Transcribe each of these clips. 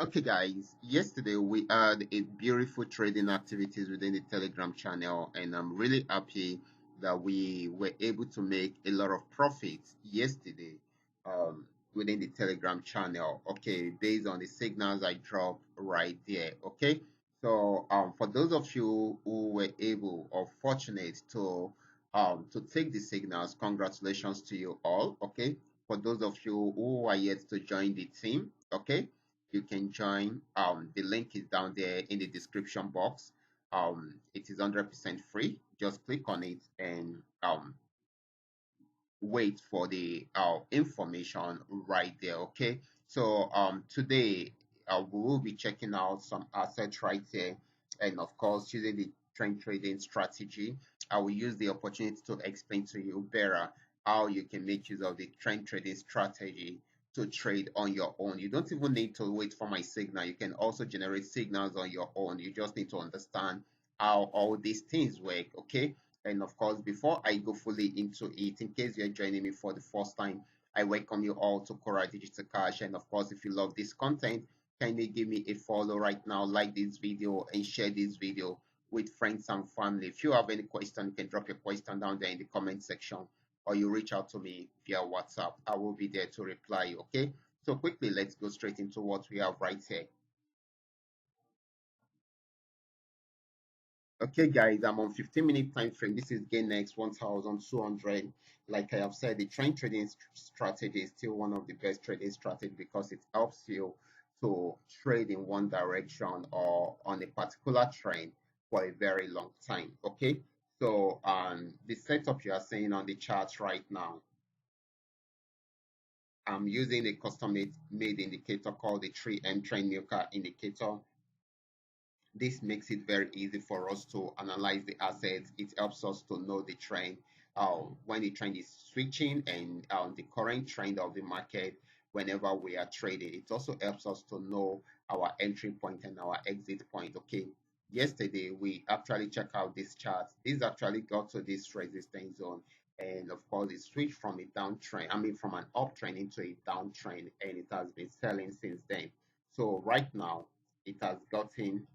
Okay, guys, yesterday we had a beautiful trading activities within the Telegram channel, and I'm really happy that we were able to make a lot of profits yesterday within the Telegram channel. Okay, based on the signals I dropped right there. Okay, so for those of you who were able or fortunate to take the signals, congratulations to you all. Okay, for those of you who are yet to join the team, okay, you can join. The link is down there in the description box. It is 100% free. Just click on it and wait for the information right there. Okay. So today we will be checking out some assets right here, and of course using the trend trading strategy. I will use the opportunity to explain to you better how you can make use of the trend trading strategy to trade on your own. You don't even need to wait for my signal. You can also generate signals on your own. You just need to understand how all these things work. Okay. And of course, before I go fully into it, in case you're joining me for the first time, I welcome you all to Qora Digital Cash. And of course, if you love this content, kindly give me a follow right now, like this video, and share this video with friends and family. If you have any question, you can drop your question down there in the comment section, or you reach out to me via WhatsApp. I will be there to reply you. Okay. So quickly, let's go straight into what we have right here. Okay, guys, I'm on 15-minute time frame. This is GainX 1200. Like I have said, the trend trading strategy is still one of the best trading strategies because it helps you to trade in one direction or on a particular trend for a very long time. Okay, so the setup you are seeing on the charts right now, I'm using a custom made indicator called the 3M Trend Milker indicator. This makes it very easy for us to analyze the assets. It helps us to know the trend, when the trend is switching and the current trend of the market whenever we are trading. It also helps us to know our entry point and our exit point. Okay. Yesterday, we actually checked out this chart. This actually got to this resistance zone. And of course, it switched from a downtrend, from an uptrend into a downtrend, and it has been selling since then. So right now, it has gotten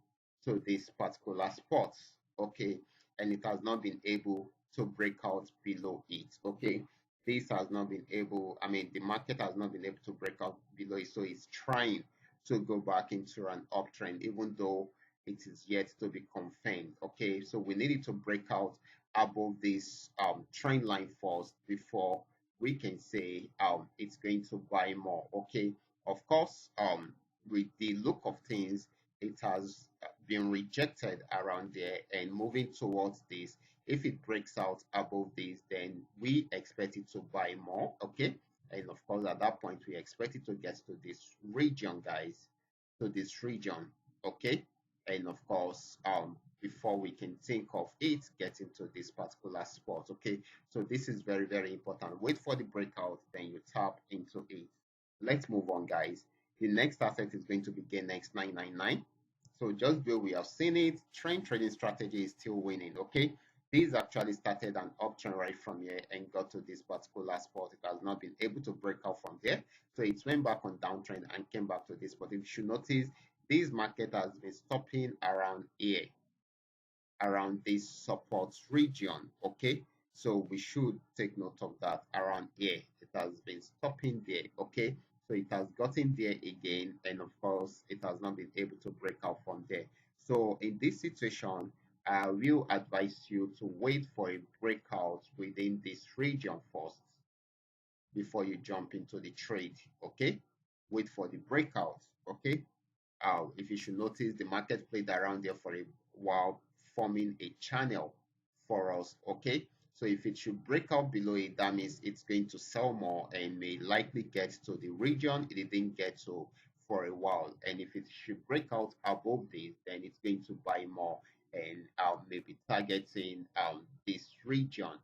to this particular spot, okay, and it has not been able to break out below it, okay. This has not been able, the market has not been able to break out below it, so it's trying to go back into an uptrend, even though it is yet to be confirmed, okay. So we needed to break out above this trend line first before we can say it's going to buy more, okay. Of course, with the look of things, it has been rejected around there and moving towards this. If it breaks out above this, then we expect it to buy more, okay. And of course, at that point, we expect it to get to this region, guys, to this region, okay. And of course, before we can think of it getting to this particular spot, okay. So this is very, very important. Wait for the breakout, then you tap into it. Let's move on, guys. The next asset is going to be GainX 999. So just where we have seen it, trend trading strategy is still winning, okay. This actually started an uptrend right from here and got to this particular spot. It has not been able to break out from there. So it went back on downtrend and came back to this. But if you should notice, this market has been stopping around here, around this support region, okay. So we should take note of that. Around here it has been stopping there, okay. So it has gotten there again, and of course it has not been able to break out from there. So in this situation, I will advise you to wait for a breakout within this region first before you jump into the trade, okay. Wait for the breakout, okay. If you should notice, the market played around there for a while, forming a channel for us, okay. So if it should break out below it, that means it's going to sell more and may likely get to the region it didn't get to for a while. And if it should break out above this, then it's going to buy more and maybe targeting this region,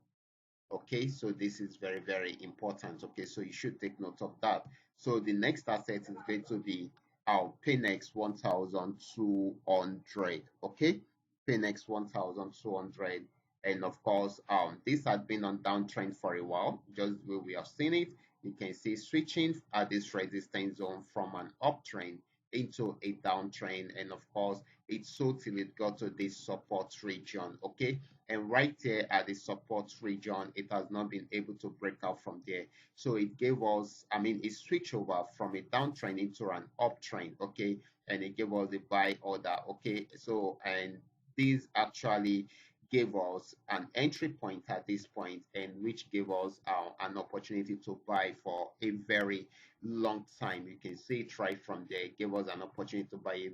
okay. So this is very, very important, okay. So you should take note of that. So the next asset is going to be our Paynex 1200, okay. Paynex 1200, and of course this had been on downtrend for a while, just where we have seen it. You can see switching at this resistance zone from an uptrend into a downtrend, and of course it sold till it got to this support region. Okay, and right there at the support region, it has not been able to break out from there. So it gave us, I mean, it switched over from a downtrend into an uptrend. Okay, and it gave us a buy order. Okay, so and these actually gave us an entry point at this point, and which gave us an opportunity to buy for a very long time. You can see it right from there. It gave us an opportunity to buy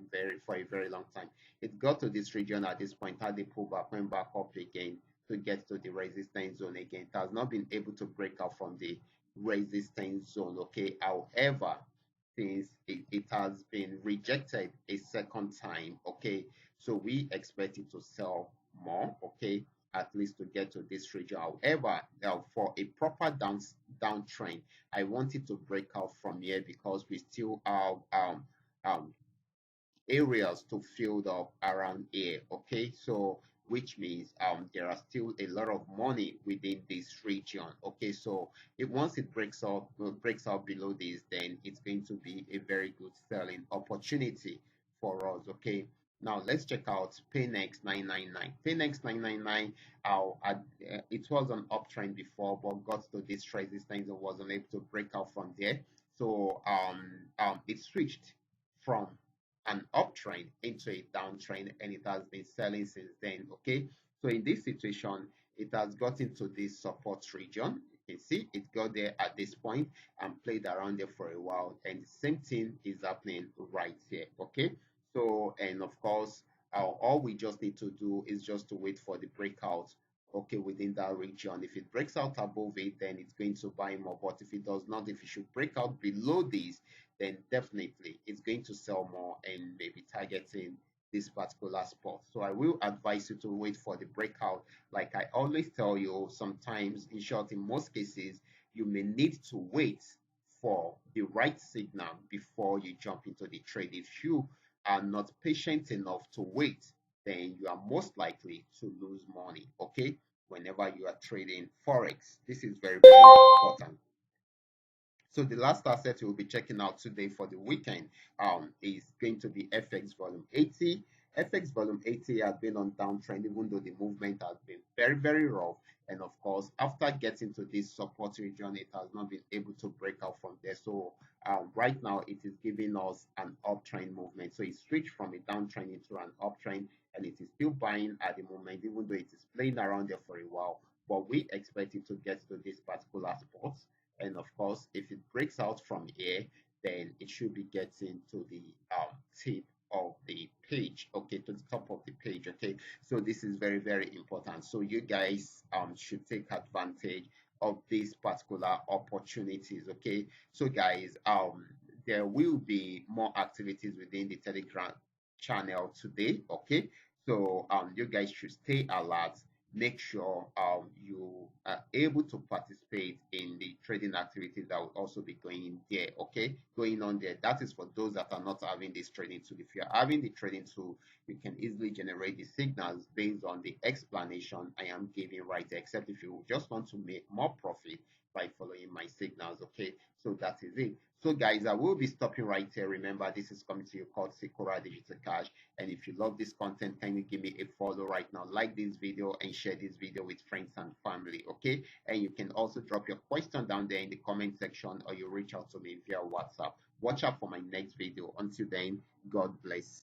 for a very long time. It got to this region at this point, had the pullback, went back up again to get to the resistance zone again. It has not been able to break out from the resistance zone. Okay, however, since it has been rejected a second time, okay, so we expect it to sell more, okay, at least to get to this region. However, for a proper downtrend, I want it to break out from here because we still have um, areas to fill up around here. Okay, so which means there are still a lot of money within this region. Okay, so if once it breaks out below this, then it's going to be a very good selling opportunity for us. Okay, now let's check out Paynex 999. Paynex 999, it was an uptrend before, but got to this resistance and was unable to break out from there. So it switched from an uptrend into a downtrend, and it has been selling since then. Okay, so in this situation, it has gotten to this support region. You can see it got there at this point and played around there for a while, and the same thing is happening right here. Okay, so and of course all we just need to do is just to wait for the breakout, okay, within that region. If it breaks out above it, then it's going to buy more, but if it does not, if it should break out below this, then definitely it's going to sell more and maybe targeting this particular spot. So I will advise you to wait for the breakout. Like I always tell you, sometimes, in short, in most cases, you may need to wait for the right signal before you jump into the trade. If you are not patient enough to wait, then you are most likely to lose money, okay, whenever you are trading forex. This is very, very important. So the last asset we'll be checking out today for the weekend is going to be FX volume 80. FX volume 80 has been on downtrend, even though the movement has been very, very rough. And of course, after getting to this support region, it has not been able to break out from there. So right now, it is giving us an uptrend movement. So it switched from a downtrend into an uptrend, and it is still buying at the moment, even though it is playing around there for a while. But we expect it to get to this particular spot, and of course, if it breaks out from here, then it should be getting to the tip of the page, okay, to the top of the page. Okay, so this is very, very important. So you guys should take advantage of these particular opportunities. Okay, so guys, there will be more activities within the Telegram channel today. Okay, so you guys should stay alert. Make sure you are able to participate in the trading activities that will also be going there, okay, going on there. That is for those that are not having this trading tool. If you're having the trading tool, you can easily generate the signals based on the explanation I am giving right there, except if you just want to make more profit by following my signals. Okay, so that is it. So guys, I will be stopping right here. Remember, this is coming to you called Qora Digital Cash. And if you love this content, can you give me a follow right now? Like this video and share this video with friends and family, okay? And you can also drop your question down there in the comment section, or you reach out to me via WhatsApp. Watch out for my next video. Until then, God bless.